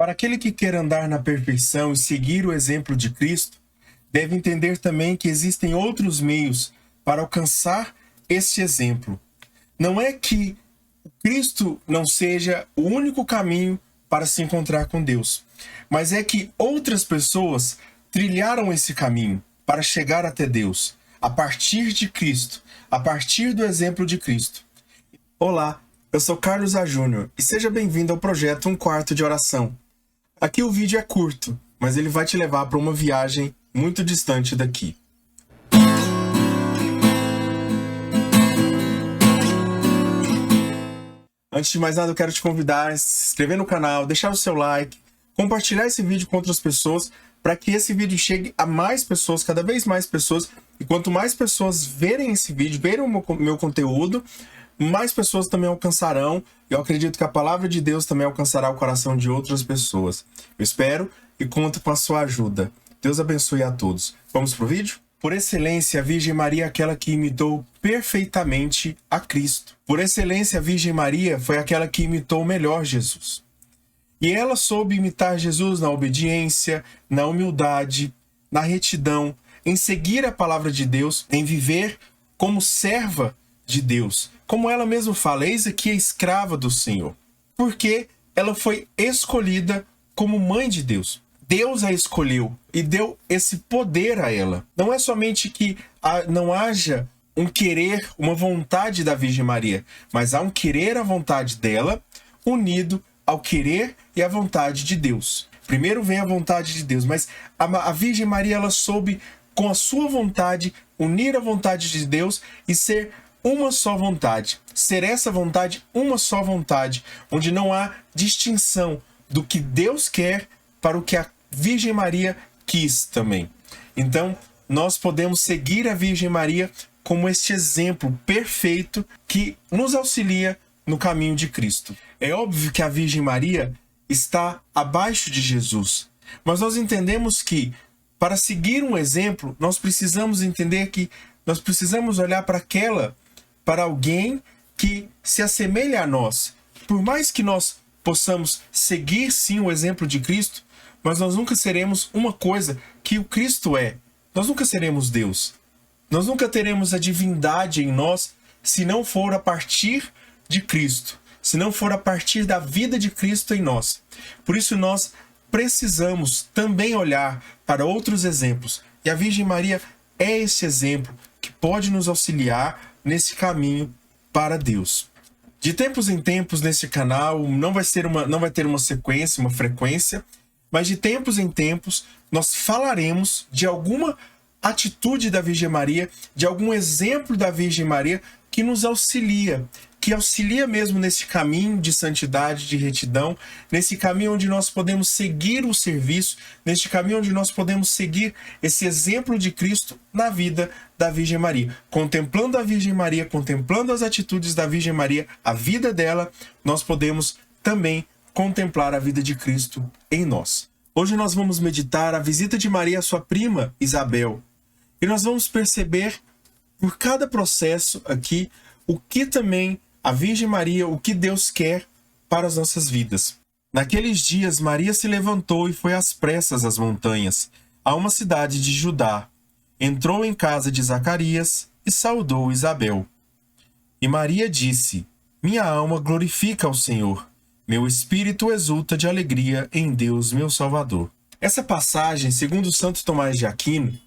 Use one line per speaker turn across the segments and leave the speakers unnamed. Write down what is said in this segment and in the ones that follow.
Para aquele que quer andar na perfeição e seguir o exemplo de Cristo, deve entender também que existem outros meios para alcançar este exemplo. Não é que Cristo não seja o único caminho para se encontrar com Deus, mas é que outras pessoas trilharam esse caminho para chegar até Deus, a partir de Cristo, a partir do exemplo de Cristo. Olá, eu sou Carlos A. Júnior e seja bem-vindo ao projeto Um Quarto de Oração. Aqui o vídeo é curto, mas ele vai te levar para uma viagem muito distante daqui. Antes de mais nada, eu quero te convidar a se inscrever no canal, deixar o seu like, compartilhar esse vídeo com outras pessoas, para que esse vídeo chegue a mais pessoas, cada vez mais pessoas. E quanto mais pessoas verem esse vídeo, verem o meu conteúdo, mais pessoas também alcançarão. Eu acredito que a palavra de Deus também alcançará o coração de outras pessoas. Eu espero e conto com a sua ajuda. Deus abençoe a todos. Vamos pro vídeo? Por excelência, a Virgem Maria é aquela que imitou perfeitamente a Cristo. Por excelência, a Virgem Maria foi aquela que imitou melhor Jesus. E ela soube imitar Jesus na obediência, na humildade, na retidão, em seguir a palavra de Deus, em viver como serva de Deus. Como ela mesma fala, eis aqui a escrava do Senhor. Porque ela foi escolhida como mãe de Deus. Deus a escolheu e deu esse poder a ela. Não é somente que não haja um querer, uma vontade da Virgem Maria, mas há um querer à vontade dela, unido ao querer e à vontade de Deus. Primeiro vem a vontade de Deus, mas a Virgem Maria, ela soube, com a sua vontade, unir a vontade de Deus e ser uma só vontade. Ser essa vontade uma só vontade, onde não há distinção do que Deus quer para o que a Virgem Maria quis também. Então, nós podemos seguir a Virgem Maria como este exemplo perfeito que nos auxilia no caminho de Cristo. É óbvio que a Virgem Maria está abaixo de Jesus, mas nós entendemos que, para seguir um exemplo, nós precisamos entender que nós precisamos olhar para alguém que se assemelha a nós. Por mais que nós possamos seguir sim o exemplo de Cristo, mas nós nunca seremos uma coisa que o Cristo é. Nós nunca seremos Deus. Nós nunca teremos a divindade em nós se não for a partir de Cristo, se não for a partir da vida de Cristo em nós. Por isso nós precisamos também olhar para outros exemplos. E a Virgem Maria é esse exemplo que pode nos auxiliar nesse caminho para Deus. De tempos em tempos nesse canal não vai ter uma sequência, uma frequência, mas de tempos em tempos nós falaremos de alguma atitude da Virgem Maria, de algum exemplo da Virgem Maria que nos auxilia, que auxilia mesmo nesse caminho de santidade, de retidão, nesse caminho onde nós podemos seguir o serviço, nesse caminho onde nós podemos seguir esse exemplo de Cristo na vida da Virgem Maria. Contemplando a Virgem Maria, contemplando as atitudes da Virgem Maria, a vida dela, nós podemos também contemplar a vida de Cristo em nós. Hoje nós vamos meditar a visita de Maria à sua prima Isabel. E nós vamos perceber, por cada processo aqui, o que também a Virgem Maria, o que Deus quer para as nossas vidas. Naqueles dias, Maria se levantou e foi às pressas às montanhas, a uma cidade de Judá. Entrou em casa de Zacarias e saudou Isabel. E Maria disse: minha alma glorifica ao Senhor. Meu espírito exulta de alegria em Deus, meu Salvador. Essa passagem, segundo Santo Tomás de Aquino,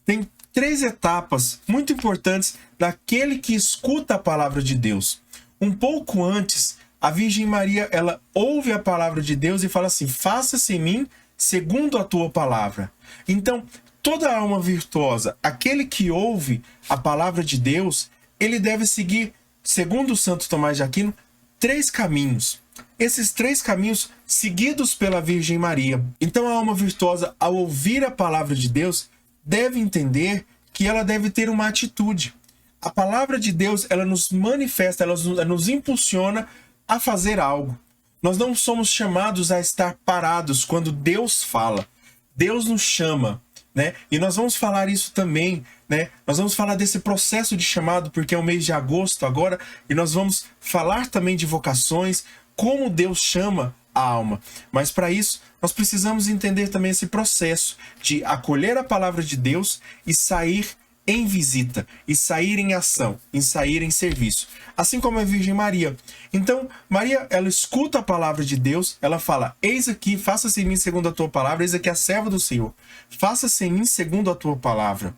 tem 3 etapas muito importantes daquele que escuta a palavra de Deus. Um pouco antes, a Virgem Maria, ela ouve a palavra de Deus e fala assim: faça-se em mim segundo a tua palavra. Então, toda alma virtuosa, aquele que ouve a palavra de Deus, ele deve seguir, segundo Santo Tomás de Aquino, 3 caminhos. Esses 3 caminhos seguidos pela Virgem Maria. Então a alma virtuosa, ao ouvir a palavra de Deus, deve entender que ela deve ter uma atitude. A palavra de Deus, ela nos manifesta, ela nos impulsiona a fazer algo. Nós não somos chamados a estar parados quando Deus fala. Deus nos chama, né? E nós vamos falar isso também, né? Nós vamos falar desse processo de chamado, porque é o mês de agosto agora, e nós vamos falar também de vocações, como Deus chama a alma. Mas para isso, nós precisamos entender também esse processo de acolher a palavra de Deus e sair em visita, e sair em ação, e sair em serviço. Assim como a Virgem Maria. Então, Maria, ela escuta a palavra de Deus, ela fala: eis aqui, faça-se em mim segundo a tua palavra, eis aqui a serva do Senhor, faça-se em mim segundo a tua palavra.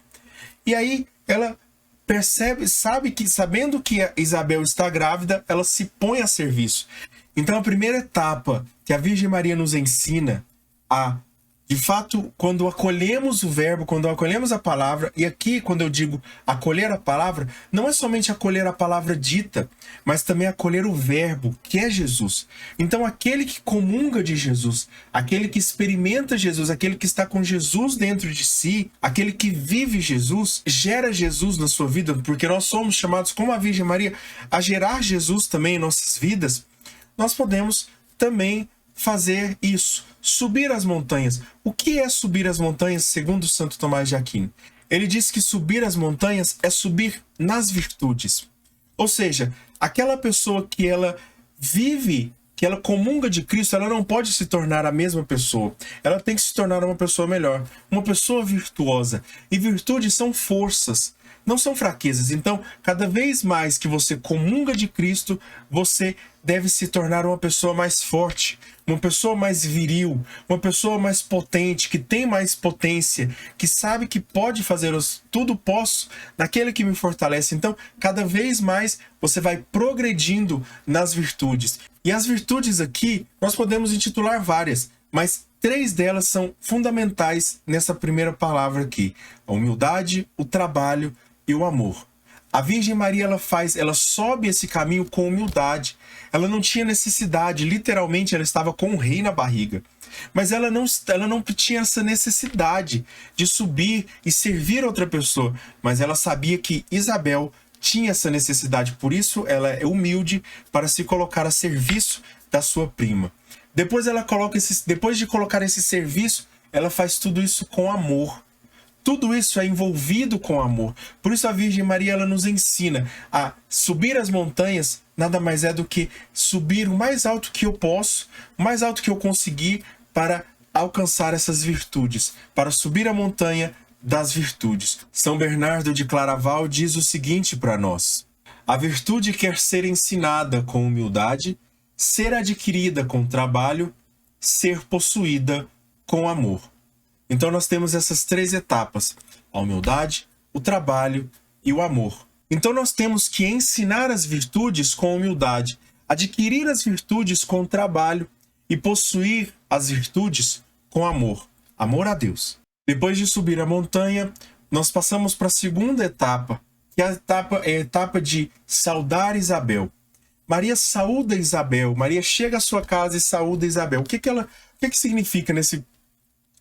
E aí, ela percebe, sabendo que a Isabel está grávida, ela se põe a serviço. Então, a primeira etapa que a Virgem Maria nos ensina de fato, quando acolhemos o verbo, quando acolhemos a palavra, e aqui quando eu digo acolher a palavra, não é somente acolher a palavra dita, mas também acolher o verbo, que é Jesus. Então aquele que comunga de Jesus, aquele que experimenta Jesus, aquele que está com Jesus dentro de si, aquele que vive Jesus, gera Jesus na sua vida, porque nós somos chamados, como a Virgem Maria, a gerar Jesus também em nossas vidas. Nós podemos também fazer isso, subir as montanhas. O que é subir as montanhas, segundo Santo Tomás de Aquino? Ele diz que subir as montanhas é subir nas virtudes. Ou seja, aquela pessoa que ela vive, que ela comunga de Cristo, ela não pode se tornar a mesma pessoa. Ela tem que se tornar uma pessoa melhor, uma pessoa virtuosa. E virtudes são forças, não são fraquezas. Então, cada vez mais que você comunga de Cristo, você deve se tornar uma pessoa mais forte, uma pessoa mais viril, uma pessoa mais potente, que tem mais potência, que sabe que pode fazer tudo posso naquele que me fortalece. Então, cada vez mais você vai progredindo nas virtudes. E as virtudes aqui, nós podemos intitular várias, mas 3 delas são fundamentais nessa primeira palavra aqui: a humildade, o trabalho e o amor. A Virgem Maria, ela sobe esse caminho com humildade. Ela não tinha necessidade, literalmente ela estava com um rei na barriga. Mas ela não tinha essa necessidade de subir e servir outra pessoa. Mas ela sabia que Isabel tinha essa necessidade, por isso ela é humilde para se colocar a serviço da sua prima. Depois de colocar esse serviço, ela faz tudo isso com amor. Tudo isso é envolvido com amor. Por isso a Virgem Maria, ela nos ensina a subir as montanhas, nada mais é do que subir o mais alto que eu posso, o mais alto que eu conseguir, para alcançar essas virtudes, para subir a montanha das virtudes. São Bernardo de Claraval diz o seguinte para nós: a virtude quer ser ensinada com humildade, ser adquirida com trabalho, ser possuída com amor. Então nós temos essas 3 etapas: a humildade, o trabalho e o amor. Então nós temos que ensinar as virtudes com humildade, adquirir as virtudes com trabalho e possuir as virtudes com amor. Amor a Deus. Depois de subir a montanha, nós passamos para a segunda etapa, que é a etapa de saudar Isabel. Maria saúda Isabel. Maria chega à sua casa e saúda Isabel. O que significa nesse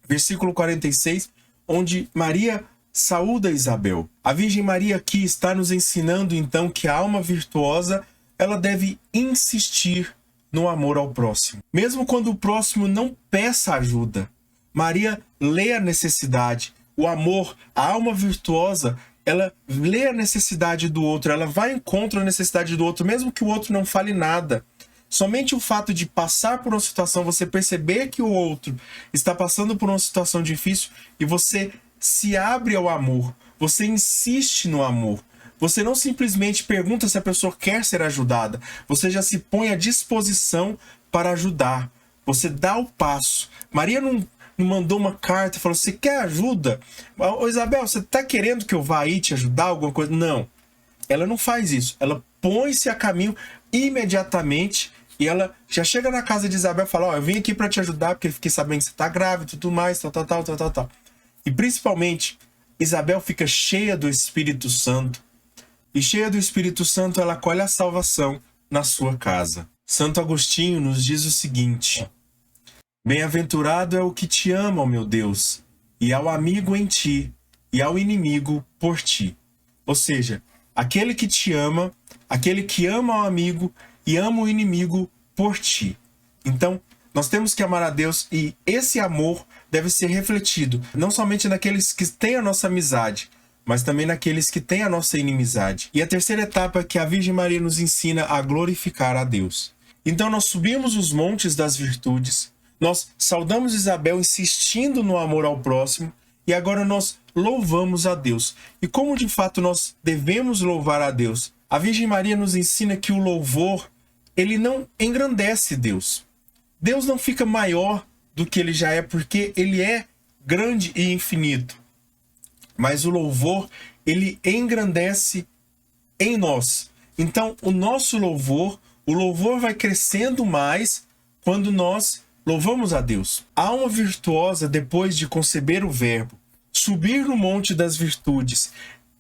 versículo 46, onde Maria saúda Isabel? A Virgem Maria aqui está nos ensinando então que a alma virtuosa, ela deve insistir no amor ao próximo. Mesmo quando o próximo não peça ajuda, Maria lê a necessidade. O amor, a alma virtuosa, ela lê a necessidade do outro, ela vai em encontro à necessidade do outro, mesmo que o outro não fale nada. Somente o fato de passar por uma situação, você perceber que o outro está passando por uma situação difícil e você se abre ao amor, você insiste no amor. Você não simplesmente pergunta se a pessoa quer ser ajudada, você já se põe à disposição para ajudar. Você dá o passo. Maria não mandou uma carta e falou: você quer ajuda? Ô Isabel, você está querendo que eu vá aí te ajudar, alguma coisa? Não. Ela não faz isso. Ela põe-se a caminho imediatamente. E ela já chega na casa de Isabel e fala: ó, eu vim aqui para te ajudar porque fiquei sabendo que você tá grávida e tudo mais, tal. E principalmente, Isabel fica cheia do Espírito Santo. E cheia do Espírito Santo, ela acolhe a salvação na sua casa. Santo Agostinho nos diz o seguinte: bem-aventurado é o que te ama, ó meu Deus, e ao amigo em ti, e ao inimigo por ti. Ou seja, aquele que te ama, aquele que ama ao amigo e ama o inimigo por ti. Então, nós temos que amar a Deus, e esse amor deve ser refletido não somente naqueles que têm a nossa amizade, mas também naqueles que têm a nossa inimizade. E a terceira etapa é que a Virgem Maria nos ensina a glorificar a Deus. Então nós subimos os montes das virtudes, nós saudamos Isabel insistindo no amor ao próximo, e agora nós louvamos a Deus. E como de fato nós devemos louvar a Deus? A Virgem Maria nos ensina que o louvor, ele não engrandece Deus. Deus não fica maior do que ele já é, porque ele é grande e infinito. Mas o louvor, ele engrandece em nós. Então, o nosso louvor, o louvor vai crescendo mais quando nós louvamos a Deus. A alma virtuosa, depois de conceber o Verbo, subir no monte das virtudes,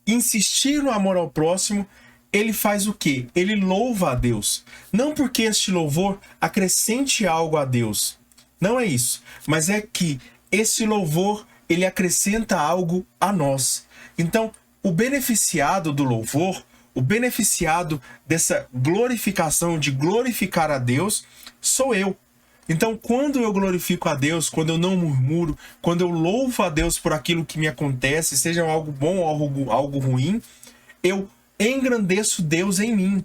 insistir no amor ao próximo, ele faz o quê? Ele louva a Deus. Não porque este louvor acrescente algo a Deus. Não é isso. Mas é que esse louvor, ele acrescenta algo a nós. Então, o beneficiado do louvor, o beneficiado dessa glorificação, de glorificar a Deus, sou eu. Então, quando eu glorifico a Deus, quando eu não murmuro, quando eu louvo a Deus por aquilo que me acontece, seja algo bom ou algo ruim, eu engrandeço Deus em mim.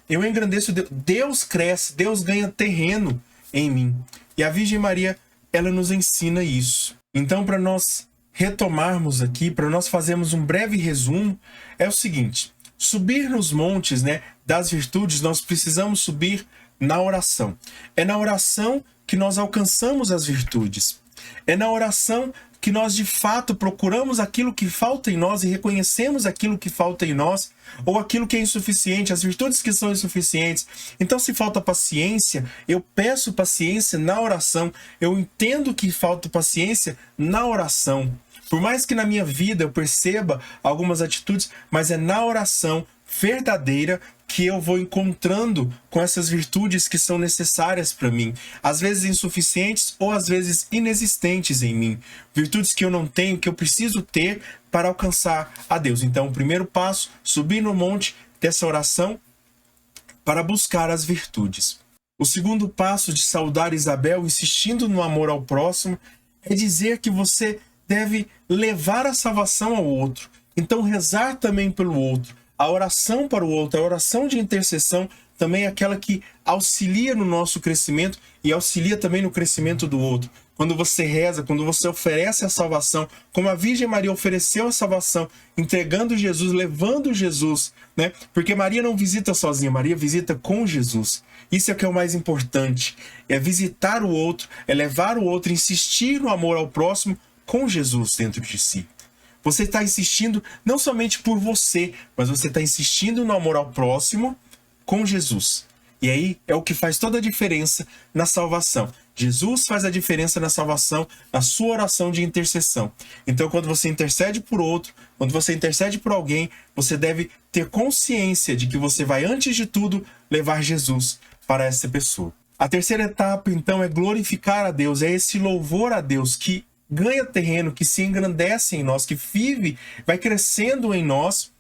Eu engrandeço Deus. Deus cresce, Deus ganha terreno em mim. E a Virgem Maria, ela nos ensina isso. Então, para nós retomarmos aqui, para nós fazermos um breve resumo, é o seguinte: subir nos montes, das virtudes, nós precisamos subir na oração. É na oração que nós alcançamos as virtudes. É na oração que nós de fato procuramos aquilo que falta em nós e reconhecemos aquilo que falta em nós, ou aquilo que é insuficiente, as virtudes que são insuficientes. Então, se falta paciência, eu peço paciência na oração. Eu entendo que falta paciência na oração. Por mais que na minha vida eu perceba algumas atitudes, mas é na oração verdadeira que eu vou encontrando com essas virtudes que são necessárias para mim. Às vezes insuficientes ou às vezes inexistentes em mim. Virtudes que eu não tenho, que eu preciso ter para alcançar a Deus. Então, o primeiro passo, subir no monte dessa oração para buscar as virtudes. O segundo passo de saudar Isabel, insistindo no amor ao próximo, é dizer que você deve levar a salvação ao outro. Então, rezar também pelo outro. A oração para o outro, a oração de intercessão, também é aquela que auxilia no nosso crescimento e auxilia também no crescimento do outro. Quando você reza, quando você oferece a salvação, como a Virgem Maria ofereceu a salvação, entregando Jesus, levando Jesus, Porque Maria não visita sozinha, Maria visita com Jesus. Isso é o que é o mais importante, é visitar o outro, é levar o outro, insistir no amor ao próximo com Jesus dentro de si. Você está insistindo não somente por você, mas você está insistindo no amor ao próximo com Jesus. E aí é o que faz toda a diferença na salvação. Jesus faz a diferença na salvação, na sua oração de intercessão. Então, quando você intercede por outro, quando você intercede por alguém, você deve ter consciência de que você vai, antes de tudo, levar Jesus para essa pessoa. A terceira etapa, então, é glorificar a Deus. É esse louvor a Deus que ganha terreno, que se engrandece em nós, que vive, vai crescendo em nós.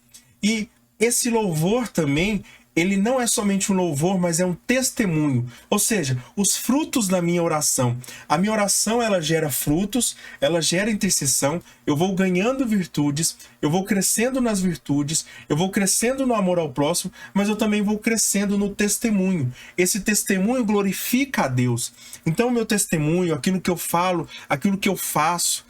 E esse louvor também, ele não é somente um louvor, mas é um testemunho. Ou seja, os frutos da minha oração. A minha oração, ela gera frutos, ela gera intercessão. Eu vou ganhando virtudes, eu vou crescendo nas virtudes, eu vou crescendo no amor ao próximo, mas eu também vou crescendo no testemunho. Esse testemunho glorifica a Deus. Então, o meu testemunho, aquilo que eu falo, aquilo que eu faço,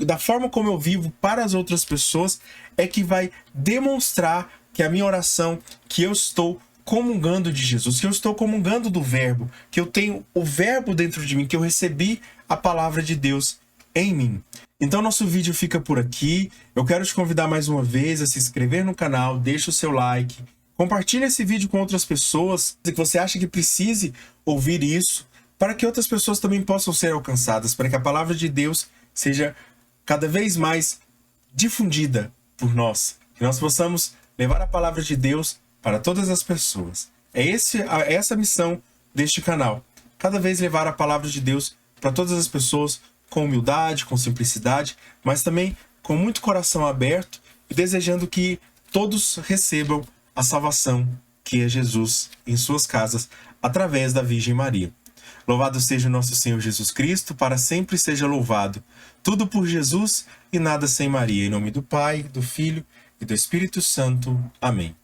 da forma como eu vivo para as outras pessoas, é que vai demonstrar que a minha oração, que eu estou comungando de Jesus, que eu estou comungando do Verbo, que eu tenho o Verbo dentro de mim, que eu recebi a palavra de Deus em mim. Então, nosso vídeo fica por aqui. Eu quero te convidar mais uma vez a se inscrever no canal, deixa o seu like, compartilha esse vídeo com outras pessoas que você acha que precise ouvir isso, para que outras pessoas também possam ser alcançadas, para que a palavra de Deus seja cada vez mais difundida por nós, que nós possamos levar a palavra de Deus para todas as pessoas. É essa a missão deste canal. Cada vez levar a palavra de Deus para todas as pessoas com humildade, com simplicidade, mas também com muito coração aberto e desejando que todos recebam a salvação que é Jesus em suas casas, através da Virgem Maria. Louvado seja o nosso Senhor Jesus Cristo, para sempre seja louvado. Tudo por Jesus e nada sem Maria. Em nome do Pai, do Filho e do Espírito Santo. Amém.